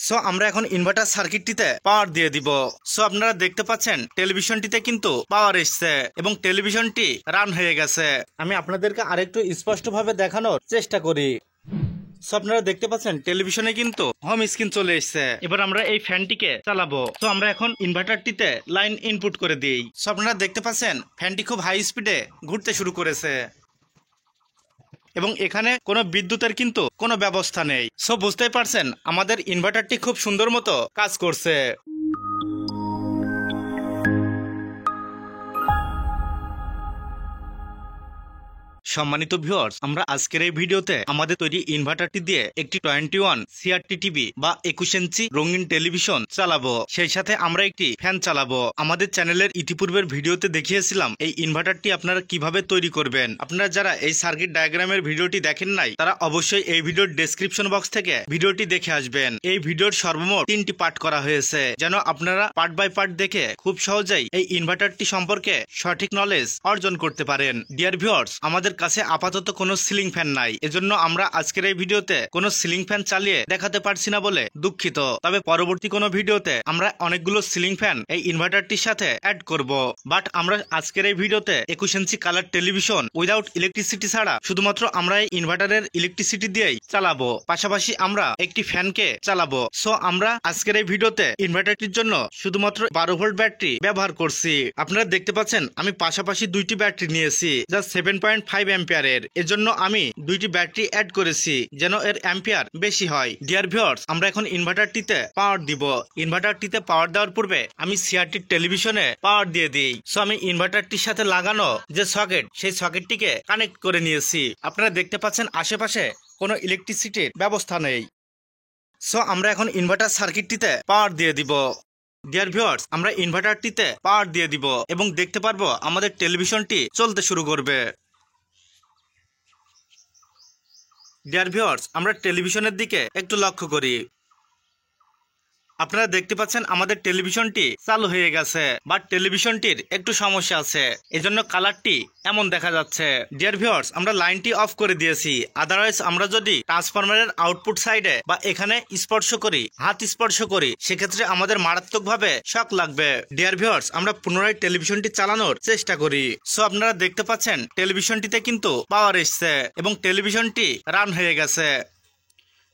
So আমরা এখন inverter সার্কিটটিতে পাওয়ার দিয়ে দিব। সো আপনারা দেখতে পাচ্ছেন টেলিভিশনটিতে কিন্তু পাওয়ার এসছে এবং টেলিভিশনটি রান হয়ে গেছে। আমি আপনাদেরকে আরেকটু স্পষ্টভাবে দেখানোর চেষ্টা করি। সো আপনারা দেখতে পাচ্ছেন টেলিভিশনে কিন্তু হোম স্ক্রিন চলে এসেছে। এবার আমরা এই ফ্যানটিকে চালাবো। তো আমরা এখন ইনভার্টারটিতে লাইন ইনপুট করে দিই। সো আপনারা দেখতে পাচ্ছেন ফ্যানটি খুব হাই স্পিডে ঘুরতে শুরু করেছে এবং এখানে কোনো বিদ্যুতের কিন্তু কোনো ব্যবস্থা নেই। সো বুঝতেই পারছেন আমাদের ইনভার্টারটি খুব সুন্দর মতো কাজ করছে। সম্মানিত ভিউয়ার্স, আমরা আজকের এই ভিডিওতে আমাদের তৈরি ইনভার্টারটি দিয়ে একটি 21 CRT টিভি বা 21 ইঞ্চি রঙিন টেলিভিশন চালাবো। সেই সাথে আমরা একটি ফ্যান চালাবো। আমাদের চ্যানেলের ইতিপূর্বের ভিডিওতে দেখিয়েছিলাম এই ইনভার্টারটি আপনারা কিভাবে তৈরি করবেন। আপনারা যারা এই সার্কিট ডায়াগ্রামের ভিডিওটি দেখেন নাই তারা অবশ্যই এই ভিডিওর ডেসক্রিপশন বক্স থেকে ভিডিওটি দেখে আসবেন। এই ভিডিওর সর্বমোট 3টি পার্ট করা হয়েছে যেন আপনারা পার্ট বাই পার্ট দেখে খুব সহজেই এই ইনভার্টারটি সম্পর্কে সঠিক নলেজ অর্জন করতে পারেন। ডিয়ার ভিউয়ার্স, আমাদের কাছে আপাতত কোনো সিলিং ফ্যান নাই, এজন্য আমরা আজকের এই ভিডিওতে কোনো সিলিং ফ্যান চালিয়ে দেখাতে পারছি না বলে দুঃখিত। তবে পরবর্তী কোনো ভিডিওতে আমরা অনেকগুলো সিলিং ফ্যান এই ইনভার্টারটির সাথে অ্যাড করব। বাট আমরা আজকের এই ভিডিওতে 21 ইঞ্চি কালার টেলিভিশন উইদাউট ইলেকট্রিসিটি ছাড়া শুধুমাত্র আমরা এই ইনভার্টারের ইলেকট্রিসিটি দিয়েই চালাবো। পাশাপাশি আমরা একটি ফ্যানকে চালাবো। সো আমরা আজকের এই ভিডিওতে ইনভার্টারটির জন্য শুধুমাত্র 12 ভোল্ট ব্যাটারি ব্যবহার করছি। আপনারা দেখতে পাচ্ছেন আমি পাশাপাশি দুইটি ব্যাটারি নিয়েছি যা 7.5 অ্যাম্পিয়ারের। এজন্য আমি দুইটি ব্যাটারি অ্যাড করেছি যেন এর অ্যাম্পিয়ার বেশি হয়। ডিয়ার ভিউয়ার্স, আমরা এখন ইনভার্টারটিতে পাওয়ার দিব। ইনভার্টারটিতে পাওয়ার দেওয়ার পূর্বে আমি সিআরটি টেলিভিশনে পাওয়ার দিয়ে দিই। সো আমি ইনভার্টারটির সাথে লাগানো যে সকেট সেই সকেটটিকে কানেক্ট করে নিয়েছি। আপনারা দেখতে পাচ্ছেন আশেপাশে কোনো ইলেকট্রিসিটির ব্যবস্থা নেই। সো আমরা এখন ইনভার্টার সার্কিটটিতে পাওয়ার দিয়ে দিব। ডিয়ার ভিউয়ার্স, আমরা ইনভার্টারটিতে পাওয়ার দিয়ে দিব এবং দেখতে পারবো আমাদের টেলিভিশনটি চলতে শুরু করবে। ডিয়ার ভিউয়ার্স, আমরা টেলিভিশনের দিকে একটু লক্ষ্য করি। আপনারা দেখতে পাচ্ছেন আমাদের টেলিভিশনটি চালু হয়ে গেছে, বাট টেলিভিশনটির একটু সমস্যা আছে, এজন্য কালারটি এমন দেখা যাচ্ছে। ডিয়ার ভিউয়ার্স, আমরা লাইনটি অফ করে দিয়েছি। আদারওয়াইজ আমরা যদি ট্রান্সফরমারের আউটপুট সাইডে বা এখানে স্পর্শ করি, হাত স্পর্শ করি, সেক্ষেত্রে আমাদের মারাত্মকভাবে শক লাগবে। ডিয়ার ভিউয়ার্স, আমরা পুনরায় টেলিভিশনটি চালানোর চেষ্টা করি। সো আপনারা দেখতে পাচ্ছেন টেলিভিশনটিতে কিন্তু পাওয়ার এসছে এবং টেলিভিশনটি রান হয়ে গেছে।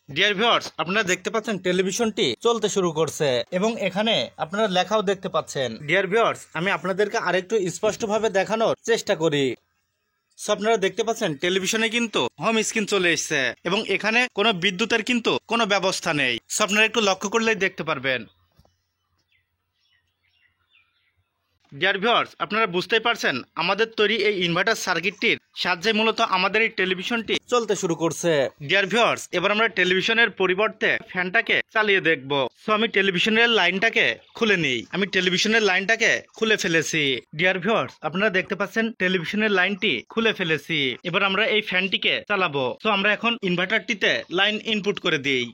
ডিয়ার ভিউয়ার্স, আপনারা দেখতে পাচ্ছেন টেলিভিশনটি চলতে শুরু করছে এবং এখানে আপনারা লেখাও দেখতে পাচ্ছেন। ডিয়ার ভিউয়ার্স, আমি আপনাদেরকে আরেকটু স্পষ্টভাবে দেখানোর চেষ্টা করি। সো আপনারা দেখতে পাচ্ছেন টেলিভিশনে কিন্তু হোম স্ক্রিন চলে এসেছে এবং এখানে কোনো বিদ্যুতের কিন্তু কোনো ব্যবস্থা নেই। সো আপনারা একটু লক্ষ্য করলেই দেখতে পারবেন। ডিয়ার ভিউয়ার্স, আপনারা বুঝতেই পারছেন আমাদের তৈরি এই ইনভার্টার সার্কিটটির সাহায্যে মূলত আমাদের এই টেলিভিশনটি চলতে শুরু করছে। ডিয়ার ভিউয়ার্স, এবার আমরা টেলিভিশনের পরিবর্তে ফ্যানটাকে চালিয়ে দেখব। সো আমি টেলিভিশনের লাইনটাকে খুলে নিই। আমি টেলিভিশনের লাইনটাকে খুলে ফেলেছি। ডিয়ার ভিউয়ার্স, আপনারা দেখতে পাচ্ছেন টেলিভিশনের লাইনটি খুলে ফেলেছি। এবার আমরা এই ফ্যানটিকে চালাবো। সো আমরা এখন ইনভার্টারটিতে লাইন ইনপুট করে দিই।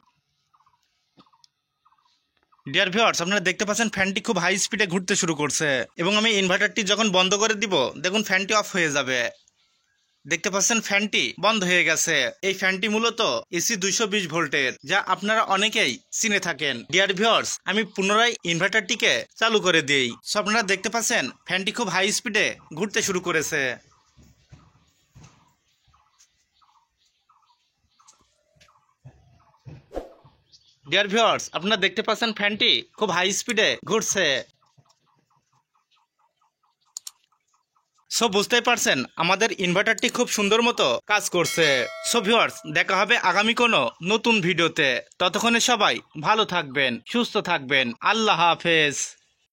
ডিয়ার ভিউয়ার্স, আপনারা দেখতে পাচ্ছেন ফ্যানটি খুব হাই স্পিডে ঘুরতে শুরু করছে এবং আমি ইনভার্টারটি যখন বন্ধ করে দিব দেখুন ফ্যানটি অফ হয়ে যাবে। দেখতে পাচ্ছেন ফ্যানটি বন্ধ হয়ে গেছে। এই ফ্যানটি মূলত এসি 220 ভোল্টের, যা আপনারা অনেকেই চিনে থাকেন। ডিয়ার ভিউয়ার্স, আমি পুনরায় ইনভার্টারটিকে চালু করে দিই। সো আপনারা দেখতে পাচ্ছেন ফ্যানটি খুব হাই স্পিডে ঘুরতে শুরু করেছে। ডিয়ার ভিউয়ার্স, আপনারা দেখতে পাচ্ছেন ফ্যানটি খুব হাই স্পিডে ঘুরছে। সো বুঝতেই পারছেন আমাদের ইনভার্টারটি খুব সুন্দর মতো কাজ করছে। সো ভিউয়ার্স, দেখা হবে আগামী কোনো নতুন ভিডিওতে। ততক্ষণে সবাই ভালো থাকবেন, সুস্থ থাকবেন। আল্লাহ হাফেজ।